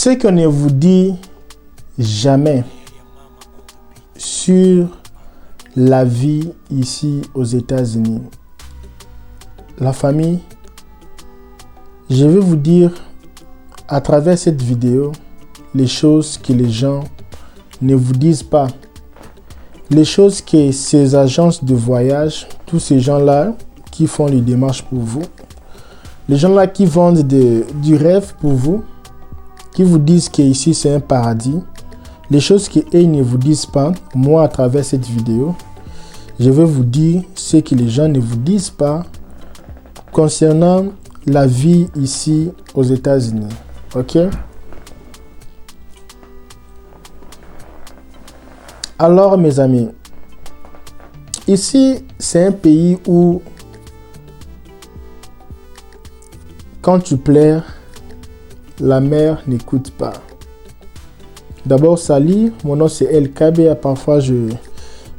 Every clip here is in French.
Ce qu'on ne vous dit jamais sur la vie ici aux États-Unis. La famille, je vais vous dire à travers cette vidéo les choses que les gens ne vous disent pas. Les choses que ces agences de voyage, tous ces gens-là qui font les démarches pour vous, les gens-là qui vendent du rêve pour vous, qui vous disent qu'ici c'est un paradis, les choses qu'ils ne vous disent pas, moi à travers cette vidéo, je vais vous dire ce que les gens ne vous disent pas concernant la vie ici aux États-Unis. Ok? Alors mes amis, ici c'est un pays où quand tu pleures, la mère n'écoute pas. D'abord, salut, mon nom c'est LKB. Parfois,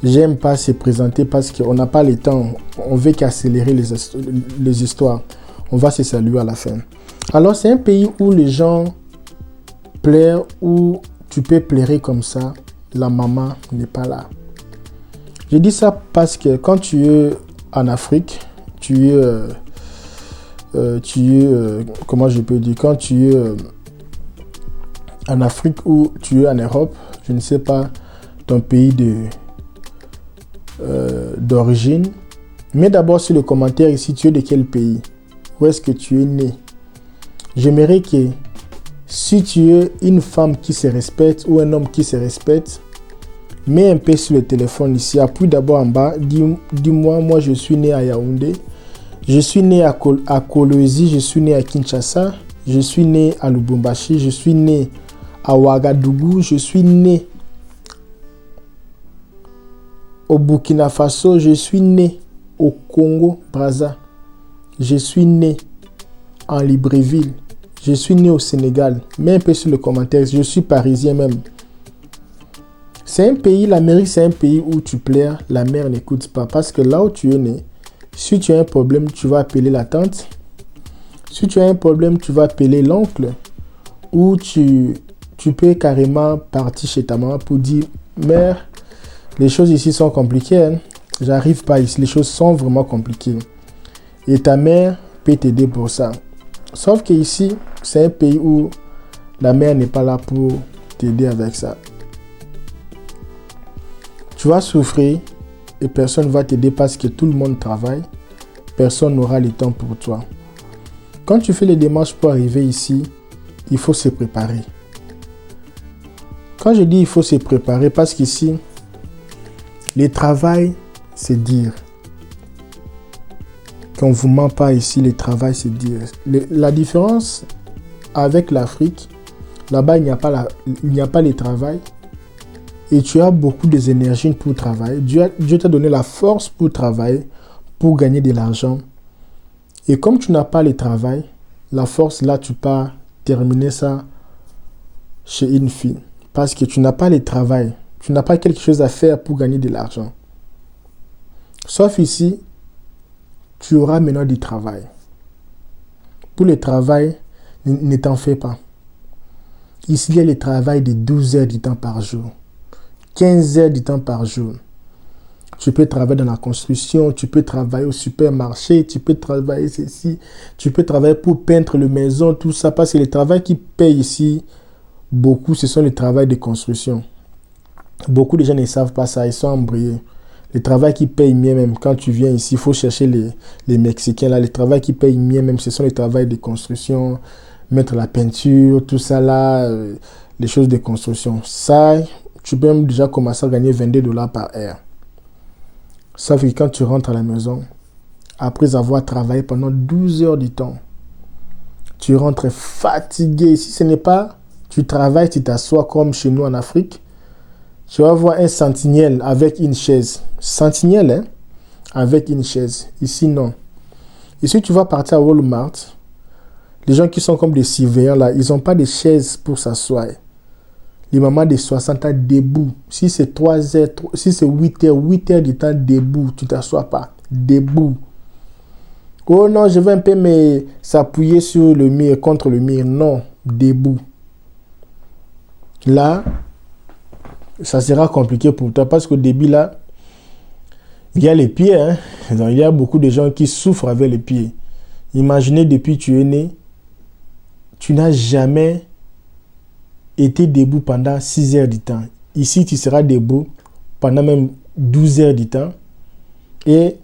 j'aime pas se présenter parce qu'on n'a pas le temps. On veut qu'accélérer les histoires. On va se saluer à la fin. Alors, c'est un pays où les gens pleurent, où tu peux pleurer comme ça. La maman n'est pas là. Je dis ça parce que quand tu es en Afrique, comment je peux dire, quand tu es en Afrique ou tu es en Europe, je ne sais pas ton pays d'origine, mais d'abord sur le commentaire ici, tu es de quel pays, où est-ce que tu es né. J'aimerais que si tu es une femme qui se respecte ou un homme qui se respecte, mets un peu sur le téléphone ici, appuie d'abord en bas, dis-moi, moi je suis né à Yaoundé. Je suis né à Kolwezi, je suis né à Kinshasa, je suis né à Lubumbashi, je suis né à Ouagadougou, je suis né au Burkina Faso, je suis né au Congo, Brazza, je suis né en Libreville, je suis né au Sénégal. Mets un peu sur le commentaire, je suis parisien même. C'est un pays, l'Amérique c'est un pays où tu pleures, la mère n'écoute pas parce que là où tu es né, si tu as un problème, tu vas appeler la tante. Si tu as un problème, tu vas appeler l'oncle. Ou tu peux carrément partir chez ta maman pour dire « Mère, les choses ici sont compliquées. Hein. J'arrive pas ici. Les choses sont vraiment compliquées. » Et ta mère peut t'aider pour ça. Sauf que ici, c'est un pays où la mère n'est pas là pour t'aider avec ça. Tu vas souffrir. Et personne ne va t'aider parce que tout le monde travaille. Personne n'aura le temps pour toi. Quand tu fais les démarches pour arriver ici, il faut se préparer. Quand je dis il faut se préparer, parce qu'ici, le travail, c'est dire. Qu'on ne vous ment pas ici, le travail, c'est dire. La différence avec l'Afrique, là-bas, il n'y a pas le travail. Et tu as beaucoup d'énergie pour travailler. Dieu t'a donné la force pour travailler, pour gagner de l'argent. Et comme tu n'as pas le travail, la force là, tu peux terminer ça chez une fille. Parce que tu n'as pas le travail. Tu n'as pas quelque chose à faire pour gagner de l'argent. Sauf ici, tu auras maintenant du travail. Pour le travail, ne t'en fais pas. Ici, il y a le travail de 12 heures du temps par jour. 15 heures du temps par jour. Tu peux travailler dans la construction, tu peux travailler au supermarché, tu peux travailler ceci, tu peux travailler pour peindre les maisons, tout ça. Parce que le travail qui paye ici, beaucoup, ce sont les travaux de construction. Beaucoup de gens ne savent pas ça, ils sont embrouillés. Le travail qui paye mieux même, quand tu viens ici, il faut chercher les Mexicains. Là, le travail qui paye mieux même, ce sont les travaux de construction, mettre la peinture, tout ça là, les choses de construction. Ça, tu peux même déjà commencer à gagner $22 par heure. Sauf que quand tu rentres à la maison, après avoir travaillé pendant 12 heures du temps, tu rentres fatigué. Si ce n'est pas, tu travailles, tu t'assois comme chez nous en Afrique, tu vas voir un sentinelle avec une chaise. Sentinelle, hein? Avec une chaise. Ici, non. Ici, tu vas partir à Walmart. Les gens qui sont comme des surveillants là, ils n'ont pas de chaise pour s'asseoir. Les mamans de 60 ans debout. Si c'est 3 heures, si c'est 8 heures du temps debout, tu ne t'assois pas. Debout. Oh non, je vais un peu s'appuyer sur le mur, contre le mur. Non, debout. là, ça sera compliqué pour toi parce qu'au début, là, il y a les pieds. Hein? Donc, il y a beaucoup de gens qui souffrent avec les pieds. Imaginez, depuis que tu es né, tu n'as jamais été debout pendant 6 heures du temps. Ici, tu seras debout pendant même 12 heures du temps. Et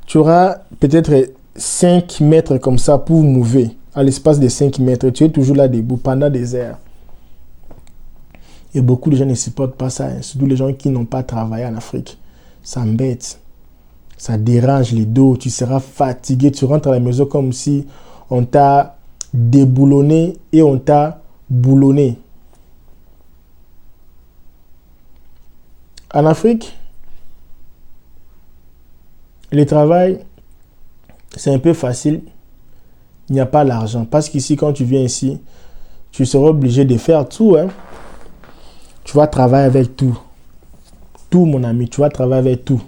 tu auras peut-être 5 mètres comme ça pour mouver. À l'espace de 5 mètres, tu es toujours là debout pendant des heures. Et beaucoup de gens ne supportent pas ça. Hein? Surtout les gens qui n'ont pas travaillé en Afrique. Ça embête. Ça dérange les dos. Tu seras fatigué. Tu rentres à la maison comme si on t'a déboulonné et on t'a boulonné. En Afrique, le travail, c'est un peu facile. Il n'y a pas l'argent. Parce qu'ici, quand tu viens ici, tu seras obligé de faire tout. Hein? Tu vas travailler avec tout. Tout, mon ami, tu vas travailler avec tout.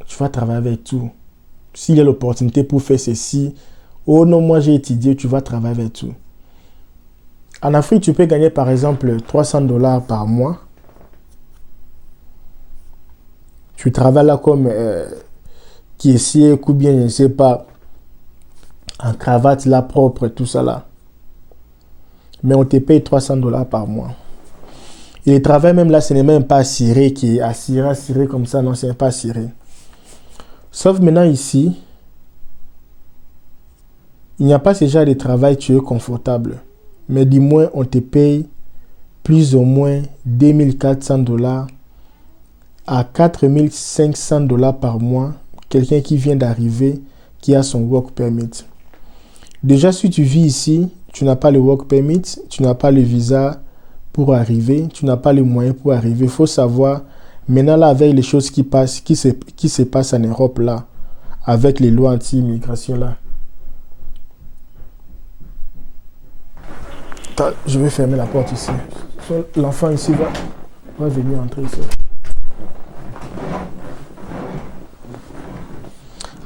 Tu vas travailler avec tout. S'il y a l'opportunité pour faire ceci, oh non, moi j'ai étudié, tu vas travailler avec tout. En Afrique, tu peux gagner par exemple $300 par mois. Tu travailles là comme caissier, ou bien, je ne sais pas, en cravate là propre, tout ça là. Mais on te paye $300 par mois. Et le travail même là, ce n'est même pas ciré, qui est assuré comme ça, non, ce n'est pas ciré. Sauf maintenant ici, il n'y a pas ce genre de travail, tu es confortable. Mais du moins, on te paye plus ou moins $2 400 à $4 500 par mois. Quelqu'un qui vient d'arriver, qui a son work permit. Déjà, si tu vis ici, tu n'as pas le work permit, tu n'as pas le visa pour arriver, tu n'as pas les moyens pour arriver. Il faut savoir, maintenant là, avec les choses qui se passent en Europe là, avec les lois anti-immigration là. Je vais fermer la porte ici. L'enfant ici va venir entrer ici.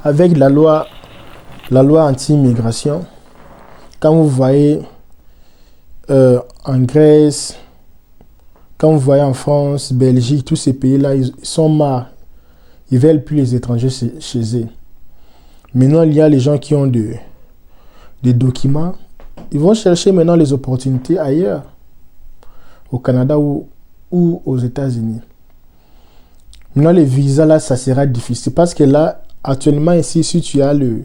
Avec la loi anti-immigration, quand vous voyez en Grèce, quand vous voyez en France, Belgique, tous ces pays-là, ils sont marre. Ils ne veulent plus les étrangers chez eux. Maintenant, il y a les gens qui ont des documents. Ils vont chercher maintenant les opportunités ailleurs, au Canada ou aux États-Unis. Maintenant, les visas, là, ça sera difficile. Parce que là, actuellement, ici, si tu as le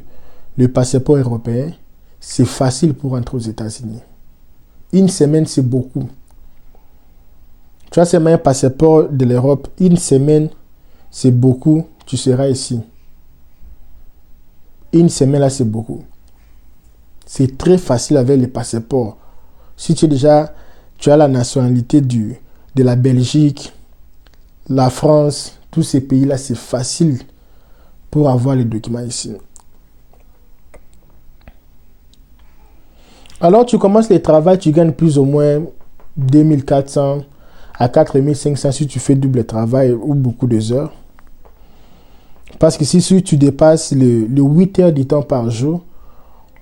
passeport européen, c'est facile pour entrer aux États-Unis. Une semaine, c'est beaucoup. Tu as seulement un passeport de l'Europe. Une semaine, c'est beaucoup. Tu seras ici. Une semaine, là, c'est beaucoup. C'est très facile avec les passeports. Si tu as la nationalité de la Belgique, la France, tous ces pays-là, c'est facile pour avoir les documents ici. Alors, tu commences le travail, tu gagnes plus ou moins 2400 à 4500 si tu fais double travail ou beaucoup d'heures. Parce que si tu dépasses le 8 heures du temps par jour,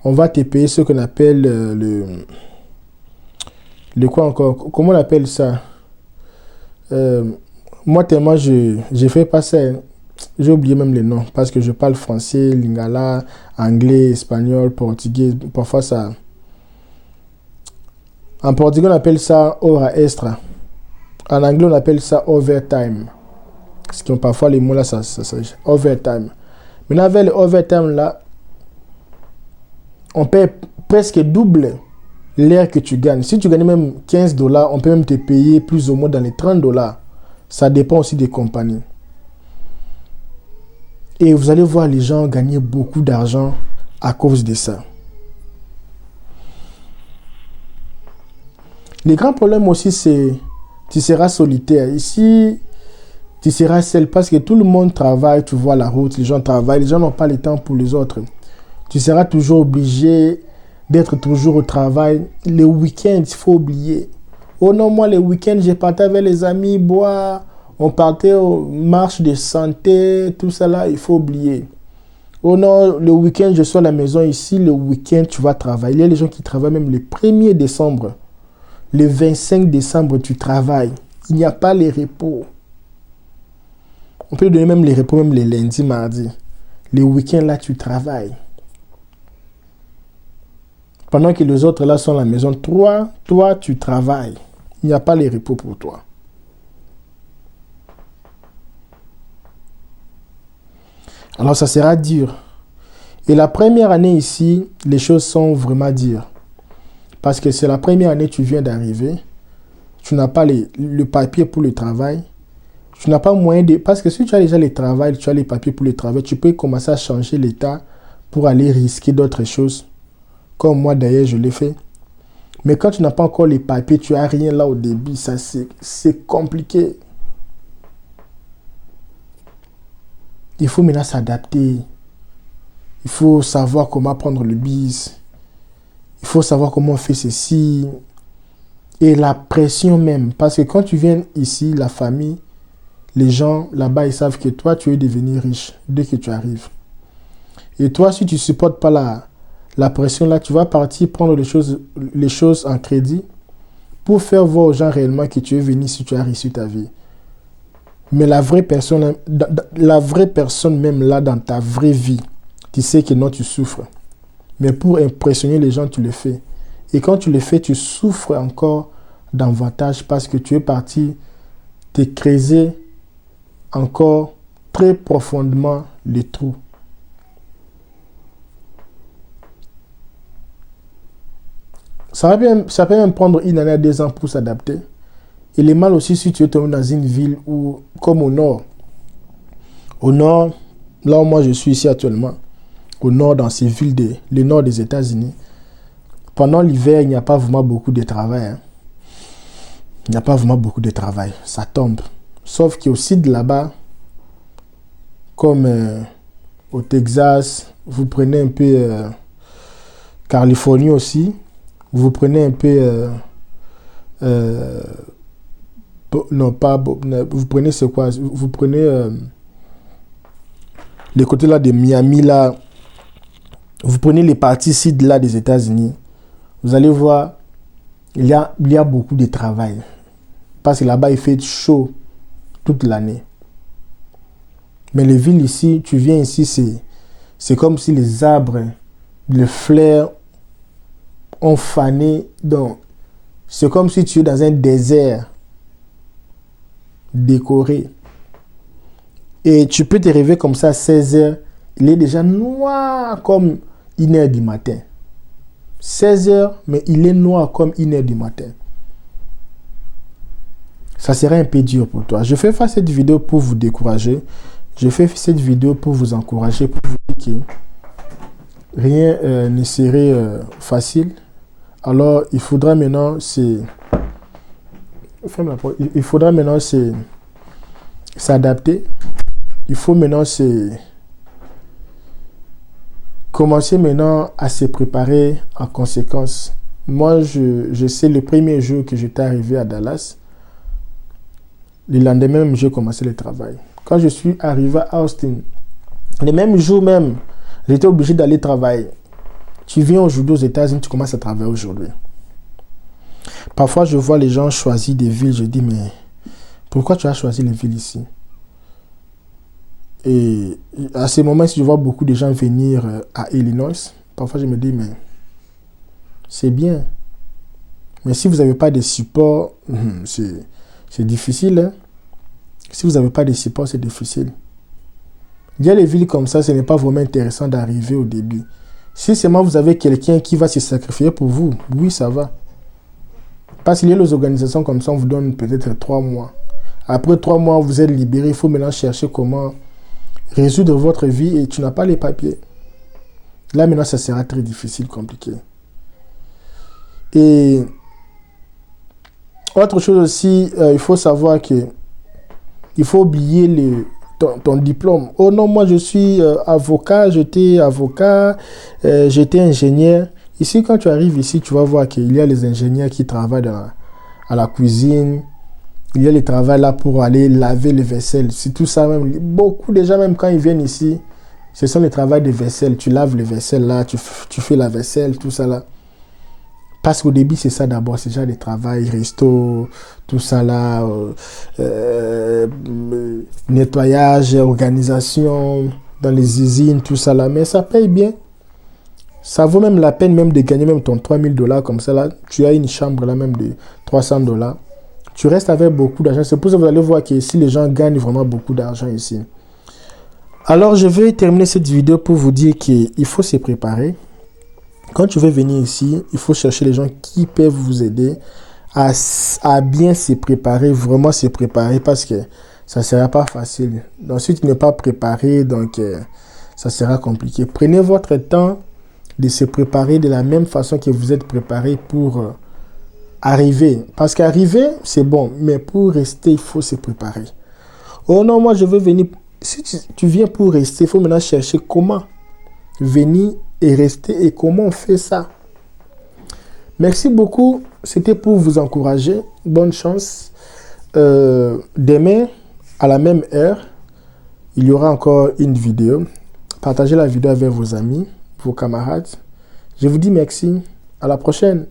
on va te payer ce qu'on appelle le quoi encore? Comment on appelle ça? Moi, tellement je fais pas ça. J'ai oublié même les noms parce que je parle français, lingala, anglais, espagnol, portugais. Parfois ça. En portugais, on appelle ça hora extra. En anglais, on appelle ça overtime. Parce que parfois les mots là, ça overtime. Maintenant, avec le overtime là, on paye presque double l'heure que tu gagnes. Si tu gagnes même $15, on peut même te payer plus ou moins dans les $30. Ça dépend aussi des compagnies. Et vous allez voir les gens gagner beaucoup d'argent à cause de ça. Le grand problème aussi, c'est tu seras solitaire. Ici, tu seras seul parce que tout le monde travaille, tu vois la route, les gens travaillent, les gens n'ont pas le temps pour les autres. Tu seras toujours obligé d'être toujours au travail. Les week-ends, il faut oublier. Oh non, moi, les week-ends, je partais avec les amis, boire. On partait aux marches de santé, tout ça là, il faut oublier. Oh non, le week-end, je suis à la maison. Ici, le week-end, tu vas travailler. Il y a les gens qui travaillent même le 1er décembre. Le 25 décembre, tu travailles. Il n'y a pas les repos. On peut donner même les repos, même les lundis, mardis. Les week-ends, là, tu travailles. Pendant que les autres, là, sont à la maison. Toi, tu travailles. Il n'y a pas les repos pour toi. Alors, ça sera dur. Et la première année ici, les choses sont vraiment dures. Parce que c'est la première année que tu viens d'arriver. Tu n'as pas le papier pour le travail. Tu n'as pas moyen de... Parce que si tu as déjà le travail, tu as les papiers pour le travail, tu peux commencer à changer l'état pour aller risquer d'autres choses. Comme moi, d'ailleurs, je l'ai fait. Mais quand tu n'as pas encore les papiers, tu n'as rien là au début, ça c'est compliqué. Il faut maintenant s'adapter. Il faut savoir comment prendre le bus. Il faut savoir comment on fait ceci. Et la pression même. Parce que quand tu viens ici, la famille, les gens là-bas, ils savent que toi, tu veux devenir riche dès que tu arrives. Et toi, si tu ne supportes pas la pression là, tu vas partir prendre les choses en crédit pour faire voir aux gens réellement que tu es venu si tu as réussi ta vie. Mais la vraie personne même là dans ta vraie vie, tu sais que non, tu souffres. Mais pour impressionner les gens, tu le fais. Et quand tu le fais, tu souffres encore davantage parce que tu es parti te creuser encore très profondément les trous. Ça peut même prendre 1 année à 2 ans pour s'adapter. Et le mal aussi si tu es tombé dans une ville où, comme au nord. Au nord, là où moi je suis ici actuellement, au nord, dans ces villes, le nord des États-Unis, pendant l'hiver, il n'y a pas vraiment beaucoup de travail. Hein. Il n'y a pas vraiment beaucoup de travail. Ça tombe. Sauf qu'au sud là-bas, comme au Texas, vous prenez un peu Californie aussi, vous prenez un peu... non, pas... Vous prenez c'est quoi? Vous prenez les côtés là de Miami, là. Vous prenez les parties sud là des États-Unis. Vous allez voir, il y a beaucoup de travail. Parce que là-bas, il fait chaud toute l'année. Mais les villes ici, tu viens ici, c'est comme si les arbres, les fleurs ont fané. Donc, c'est comme si tu es dans un désert décoré. Et tu peux te réveiller comme ça à 16h. Il est déjà noir comme 1h du matin. 16h, mais il est noir comme 1h du matin. Ça serait un peu dur pour toi. Je fais faire cette vidéo pour vous décourager. Je fais cette vidéo pour vous encourager, pour vous dire que rien ne serait facile. Alors, il faudra maintenant s'adapter. Il faut maintenant commencer maintenant à se préparer en conséquence. Moi, je sais le premier jour que j'étais arrivé à Dallas, le lendemain même, j'ai commencé le travail. Quand je suis arrivé à Austin, le même jour même, j'étais obligé d'aller travailler. Tu viens aujourd'hui aux États-Unis, tu commences à travailler aujourd'hui. Parfois, je vois les gens choisir des villes, je dis, mais pourquoi tu as choisi les villes ici? Et à ce moment, si je vois beaucoup de gens venir à Illinois, parfois je me dis, mais c'est bien. Mais si vous n'avez pas de support, c'est difficile. Hein? Si vous n'avez pas de support, c'est difficile. Il y a les villes comme ça, ce n'est pas vraiment intéressant d'arriver au début. Si seulement vous avez quelqu'un qui va se sacrifier pour vous, oui, ça va. Parce qu'il y a les organisations comme ça, on vous donne peut-être 3 mois. Après 3 mois, vous êtes libéré. Il faut maintenant chercher comment résoudre votre vie et tu n'as pas les papiers. Là, maintenant, ça sera très difficile, compliqué. Et autre chose aussi, il faut savoir que il faut oublier ton diplôme. Oh non, moi je suis avocat, j'étais ingénieur. Ici, quand tu arrives ici, tu vas voir qu'il y a les ingénieurs qui travaillent à la cuisine. Il y a les travail là pour aller laver les vaisselles. C'est tout ça même. Beaucoup de gens, même quand ils viennent ici, Ce sont les travaux de vaisselle. Tu laves les vaisselles là, tu fais la vaisselle, tout ça là. Parce qu'au début, c'est ça d'abord, c'est déjà des travails, resto, tout ça là, nettoyage, organisation dans les usines, tout ça là. Mais ça paye bien. Ça vaut même la peine même de gagner même ton $3000 comme ça là. Tu as une chambre là même de $300. Tu restes avec beaucoup d'argent. C'est pour ça que vous allez voir qu'ici, les gens gagnent vraiment beaucoup d'argent ici. Alors, je vais terminer cette vidéo pour vous dire qu'il faut se préparer. Quand tu veux venir ici, il faut chercher les gens qui peuvent vous aider à bien se préparer, vraiment se préparer parce que ça ne sera pas facile. Donc, si tu n'es pas préparé, donc ça sera compliqué. Prenez votre temps de se préparer de la même façon que vous êtes préparé pour arriver. Parce qu'arriver, c'est bon, mais pour rester, il faut se préparer. Oh non, moi je veux venir. Si tu viens pour rester, il faut maintenant chercher comment venir et rester et comment on fait ça. Merci beaucoup. C'était pour vous encourager. Bonne chance. Demain, à la même heure, il y aura encore une vidéo. Partagez la vidéo avec vos amis, vos camarades. Je vous dis merci. À la prochaine.